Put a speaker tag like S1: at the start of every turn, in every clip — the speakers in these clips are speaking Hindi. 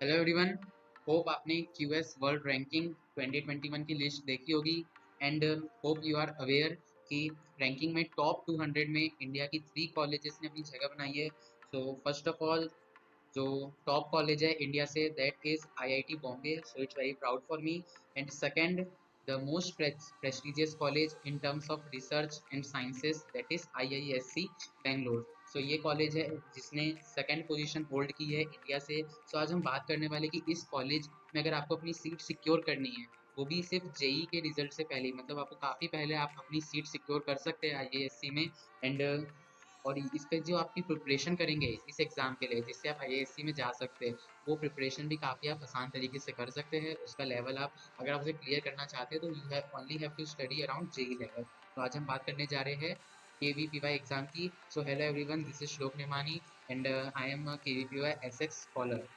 S1: Hello everyone. होप आपने क्यूएस वर्ल्ड रैंकिंग 2021 की लिस्ट देखी होगी and hope you are aware कि रैंकिंग में टॉप 200 में इंडिया की 3 कॉलेजेस ने अपनी जगह बनाई है। सो फर्स्ट ऑफ ऑल जो टॉप कॉलेज है इंडिया से that is IIT Bombay, so it's very proud for me. And second, the most prestigious college in terms of research and sciences that is IISc Bangalore. So ये कॉलेज है जिसने सेकंड पोजीशन होल्ड की है इंडिया से। सो आज हम बात करने वाले कि इस कॉलेज में अगर आपको अपनी सीट सिक्योर करनी है, वो भी सिर्फ जेई के रिजल्ट से पहले, मतलब आपको काफ़ी पहले आप अपनी सीट सिक्योर कर सकते हैं आईआईएससी में। एंड और इस पे जो आपकी प्रिपरेशन करेंगे इस एग्ज़ाम के लिए जिससे आप आईआईएससी में जा सकते हैं, वो प्रिपरेशन भी काफ़ी आप आसान तरीके से कर सकते हैं। उसका लेवल आप, अगर आप उसे क्लियर करना चाहते हैं तो you have only have to study around JEE level. तो आज हम बात करने जा रहे हैं केवीपीवाई एग्ज़ाम की। So hello everyone, this is Shlok Nimani and I am a KVPY SX scholar.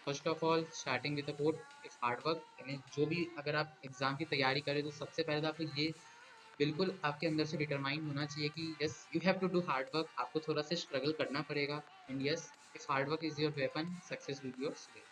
S1: First of all starting with the quote if hard work, यानी जो भी अगर आप एग्ज़ाम की तैयारी करें तो सबसे पहले तो आपको ये बिल्कुल आपके अंदर से डिटरमाइन होना चाहिए कि yes you have to do hard work, आपको थोड़ा सा स्ट्रगल करना पड़ेगा। And yes, if hard work is your weapon, success will be your slave.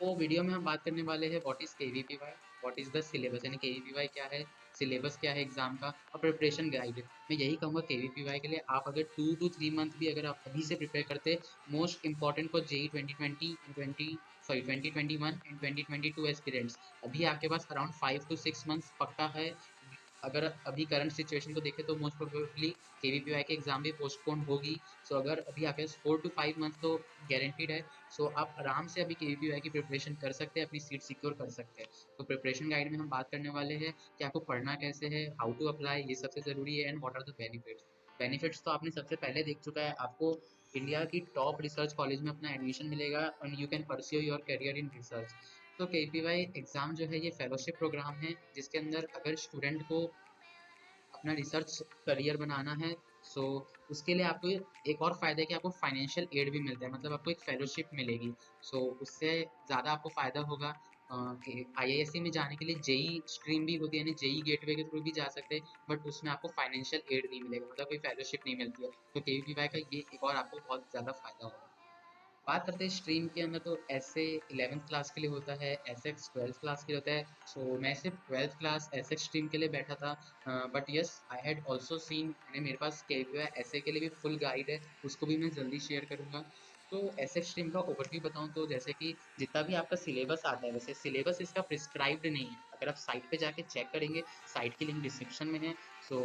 S1: तो वीडियो में हम बात करने वाले हैं what is KVPY, what is the syllabus, यानी केवीपीवाई क्या है, सिलेबस क्या है एग्जाम का, और प्रिपरेशन गाइड। मैं यही कहूँगा केवीपीवाई के लिए आप अगर 2 to 3 मंथ भी अगर आप अभी से प्रिपेयर करते, most important for JEE 2020 and 2021 and 2022 aspirants, अभी आपके पास अराउंड 5 to 6 मंथ्स पक्का है। अगर अभी करंट सिचुएशन को देखें तो मोस्ट प्रोबेबली केवीपीवाई की एग्जाम भी पोस्टपोन होगी। सो अगर अभी आपके पास 4 to 5 मंथ तो गारंटीड है। सो आप आराम से अभी केवीपीवाई की प्रिपरेशन कर सकते हैं, अपनी सीट सिक्योर कर सकते हैं। तो प्रिपरेशन गाइड में हम बात करने वाले हैं कि आपको पढ़ना कैसे है, हाउ टू अप्लाई, ये सबसे ज़रूरी है। And what are the benefits. Benefits तो आपने सबसे पहले देख चुका है, आपको इंडिया की टॉप रिसर्च कॉलेज में अपना एडमिशन मिलेगा and you can pursue your career in research. तो केपीवाई एग्ज़ाम जो है ये फेलोशिप प्रोग्राम है जिसके अंदर अगर स्टूडेंट को अपना रिसर्च करियर बनाना है, सो उसके लिए आपको एक और फ़ायदा है कि आपको फाइनेंशियल एड भी मिलता है, मतलब आपको एक फेलोशिप मिलेगी। सो उससे ज़्यादा आपको फ़ायदा होगा कि आईआईएससी में जाने के लिए जेई स्ट्रीम भी होती है, यानी जेई गेटवे के थ्रू भी जा सकते हैं, बट उसमें आपको फाइनेंशियल एड नहीं मिलेगा, मतलब कोई फेलोशिप नहीं मिलती है। तो केवीपीवाई का ये एक और आपको बहुत ज़्यादा फ़ायदा होगा। बात करते हैं स्ट्रीम के अंदर, तो ऐसे 11th क्लास के लिए होता है, एसएक्स 12th क्लास के लिए होता है। सो मैं सिर्फ 12th क्लास एसएक्स स्ट्रीम के लिए बैठा था, but yes I had also seen, मैंने मेरे पास केवीपीवाई ऐसे के लिए भी फुल गाइड है, उसको भी मैं जल्दी शेयर करूंगा। तो एसएक्स स्ट्रीम का ओवरव्यू बताऊं तो जैसे कि जितना भी आपका सिलेबस आता है, वैसे सिलेबस इसका प्रिस्क्राइब्ड नहीं है, अगर आप साइट पे जाके चेक करेंगे, साइट की लिंक डिस्क्रिप्शन में है। सो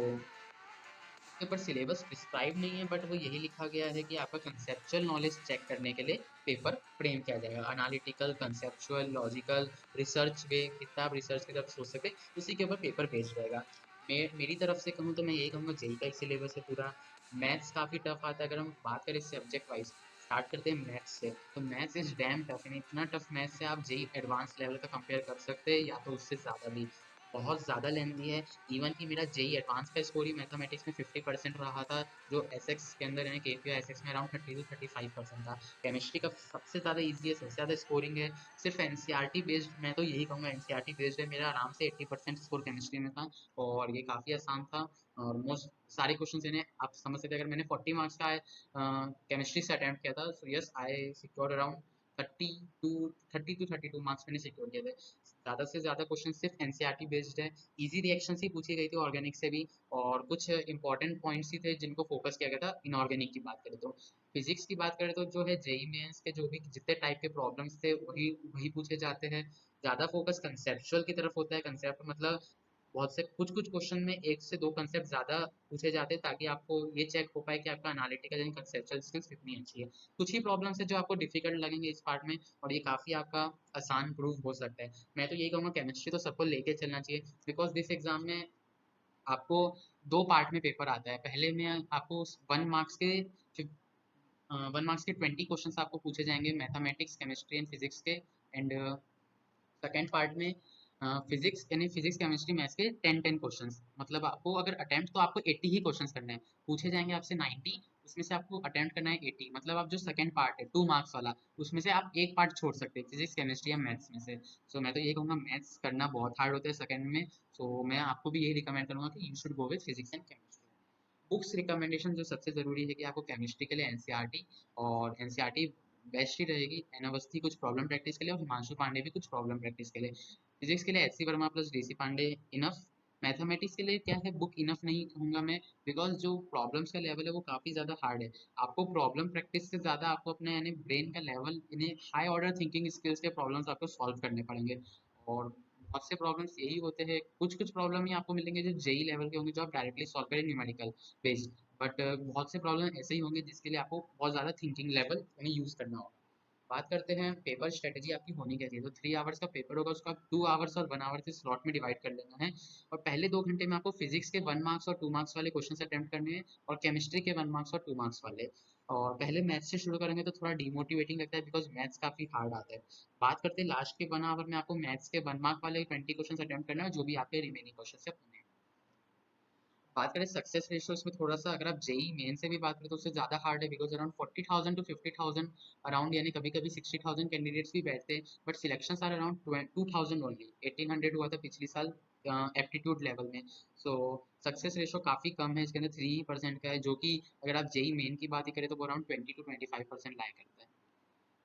S1: के ऊपर सिलेबस प्रिस्क्राइब नहीं है, बट वो यही लिखा गया है कि आपका कंसेप्चुअल नॉलेज चेक करने के लिए पेपर फ्रेम किया जाएगा, एनालिटिकल, कंसेप्चुअल, लॉजिकल, रिसर्च वे, कितना आप रिसर्च की तरफ सोच सकते, उसी के ऊपर पेपर बेस्ड रहेगा। मैं मेरी तरफ से कहूँ तो मैं यही कहूँगा जेई का ही सिलेबस है पूरा। मैथ्स काफ़ी टफ आता है, अगर हम बात करें सब्जेक्ट वाइज, स्टार्ट करते हैं मैथ्स से, तो मैथ्स इज डैम टफ, यानी इतना टफ मैथ्स है आप जेई एडवांस लेवल का कंपेयर कर सकते हैं या तो उससे ज़्यादा भी। बहुत ज़्यादा लेंथी है। इवन कि मेरा जेई एडवांस का स्कोर ही मैथमेटिक्स में 50% रहा था, जो एसएक्स के अंदर है, केपीआई एसएक्स में अराउंड 30 to 35% था। केमिस्ट्री का सबसे ज़्यादा ईजी है, सबसे ज़्यादा स्कोरिंग है। सिर्फ एनसीईआरटी बेस्ड, मैं तो यही कहूँगा एनसीईआरटी बेस्ड है, मेरा आराम से 80% स्कोर केमिस्ट्री में था और ये काफ़ी आसान था। और मोस्ट सारे क्वेश्चन इन्हें आप समझ सकते हैं, अगर मैंने 40 मार्क्स का केमिस्ट्री से अटैम्प्ट किया था, so yes I secured around 30 to 32 marks मैंने सिक्योर किए थे। ज़्यादा से ज़्यादा क्वेश्चन सिर्फ एनसीईआरटी बेस्ड है। इजी रिएक्शन ही पूछी गई थी ऑर्गेनिक से भी, और कुछ इंपॉर्टेंट पॉइंट्स ही थे जिनको फोकस किया गया था। इनऑर्गेनिक की बात करें तो, फिजिक्स की बात करें तो जो है जेई मेंस के जो भी जितने टाइप के प्रॉब्लम्स थे वही वही पूछे जाते हैं। ज़्यादा फोकस कंसेप्चुअल की तरफ होता है, कंसेप्ट मतलब बहुत से कुछ कुछ क्वेश्चन में एक से दो कंसेप्ट ज़्यादा पूछे जाते हैं ताकि आपको ये चेक हो पाए कि आपका एनालिटिकल यानी कंसेप्चुअल स्किल्स कितनी अच्छी है। कुछ ही प्रॉब्लम्स है जो आपको डिफिकल्ट लगेंगे इस पार्ट में, और ये काफ़ी आपका आसान प्रूव हो सकता है। मैं तो यही कहूँगा केमिस्ट्री तो सबको लेके चलना चाहिए, बिकॉज दिस एग्जाम में आपको 2 पार्ट में पेपर आता है। पहले में आपको 1 मार्क्स के 20 क्वेश्चन आपको पूछे जाएंगे मैथमेटिक्स, केमिस्ट्री एंड फिजिक्स के। एंड सेकेंड पार्ट में फिजिक्स यानी फिजिक्स, केमिस्ट्री, मैथ्स के 10-10 क्वेश्चंस, मतलब आपको अगर अटेम्प्ट तो आपको 80 ही क्वेश्चंस करने हैं, पूछे जाएंगे आपसे 90, उसमें से आपको अटेम्प्ट करना है 80, मतलब आप जो सेकंड पार्ट है 2 मार्क्स वाला, उसमें से आप एक पार्ट छोड़ सकते हैं फिजिक्स, केमिस्ट्री या मैथ्स में से। सो मैं तो ये कहूँगा मैथ्स करना बहुत हार्ड होता है सेकंड में। सो मैं आपको भी यही रिकमेंड करूँगा कि you should go with physics and chemistry. Books recommendation जो सबसे ज़रूरी है कि आपको केमिस्ट्री के लिए एनसीईआरटी, और एनसीईआरटी बेस्ट ही रहेगी। एन अवस्थी कुछ प्रॉब्लम प्रैक्टिस के लिए और हिमांशु पांडे भी कुछ प्रॉब्लम प्रैक्टिस के लिए। फिजिक्स के लिए H C Verma plus D C Pandey enough. Mathematics के लिए क्या है, बुक इनफ नहीं कहूँगा मैं, बिकॉज जो प्रॉब्लम्स का लेवल है वो काफ़ी ज़्यादा हार्ड है। आपको प्रॉब्लम प्रैक्टिस से ज़्यादा आपको अपने यानी ब्रेन का लेवल, इन्हें हाई ऑर्डर थिंकिंग स्किल्स के प्रॉब्लम्स आपको सॉल्व करने पड़ेंगे। और बहुत से प्रॉब्लम्स यही होते हैं, कुछ कुछ प्रॉब्लम ही आपको मिलेंगे जो जेई लेवल के होंगे, जो आप डायरेक्टली सॉल्व करें न्यूमेरिकल बेस्ड। बट बहुत से प्रॉब्लम ऐसे ही होंगे जिसके लिए आपको बहुत ज़्यादा थिंकिंग लेवल हमें यूज़ करना होगा। बात करते हैं पेपर स्ट्रेटेजी आपकी होनी क्या चाहिए। तो 3 आवर्स का पेपर होगा, उसका 2 आवर्स और 1 आवर के स्लॉट में डिवाइड कर लेना है। और पहले 2 घंटे में आपको फिजिक्स के 1 मार्क्स और 2 मार्क्स वाले क्वेश्चन अटेम्प्ट करने हैं, और केमिस्ट्री के 1 मार्क्स और 2 मार्क्स वाले। और पहले मैथ्स से शुरू करेंगे तो थोड़ा डिमोटिवेटिंग लगता है, बिकॉज मैथ्स काफ़ी हार्ड आता है। बात करते हैं लास्ट के 1 आवर में आपको मैथ्स के 1 मार्क वाले 20 क्वेश्चन अटेम्प्ट करना है, जो भी आपके रिमेनिंग क्वेश्चन से होने हैं। बात करें सक्सेस रेशियोज में, थोड़ा सा अगर आप जेई मेन से भी बात करें तो उससे ज़्यादा हार्ड है, बिकॉज अराउंड 40,000 to 50,000 अराउंड, यानी कभी कभी 60,000 कैंडिडेट्स भी बैठते हैं, but selection are around 2,000 only. 1800 हुआ था पिछली साल एप्टीट्यूड लेवल में। सो सक्सेस रेशियो काफ़ी कम है, इसके अंदर 3% का है, जो कि अगर आप जेई मेन की बात ही करें तो वो अराउंड 20 to 25% लाया करता है।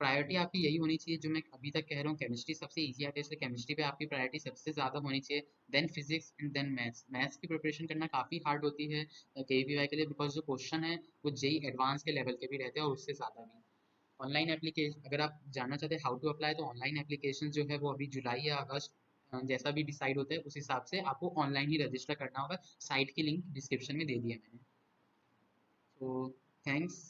S1: प्रायोरिटी आपकी यही होनी चाहिए जो मैं अभी तक कह रहा हूँ, केमिस्ट्री सबसे ईजी आती है, इसलिए केमिस्ट्री पे आपकी प्रायोरिटी सबसे ज़्यादा होनी चाहिए। Then physics and then maths. Maths की प्रिपरेशन करना काफ़ी हार्ड होती है केवीवाई के लिए, बिकॉज जो क्वेश्चन है वो जेई एडवांस के लेवल के भी रहते हैं और उससे ज़्यादा भी। ऑनलाइन एप्लीकेशन अगर आप जानना चाहते हैं हाउ टू अप्लाई, तो ऑनलाइन एप्लीकेशन जो है वो अभी जुलाई या अगस्त जैसा भी डिसाइड होता है उस हिसाब से आपको ऑनलाइन ही रजिस्टर करना होगा। साइट की लिंक डिस्क्रिप्शन में दे दी है मैंने। तो थैंक्स।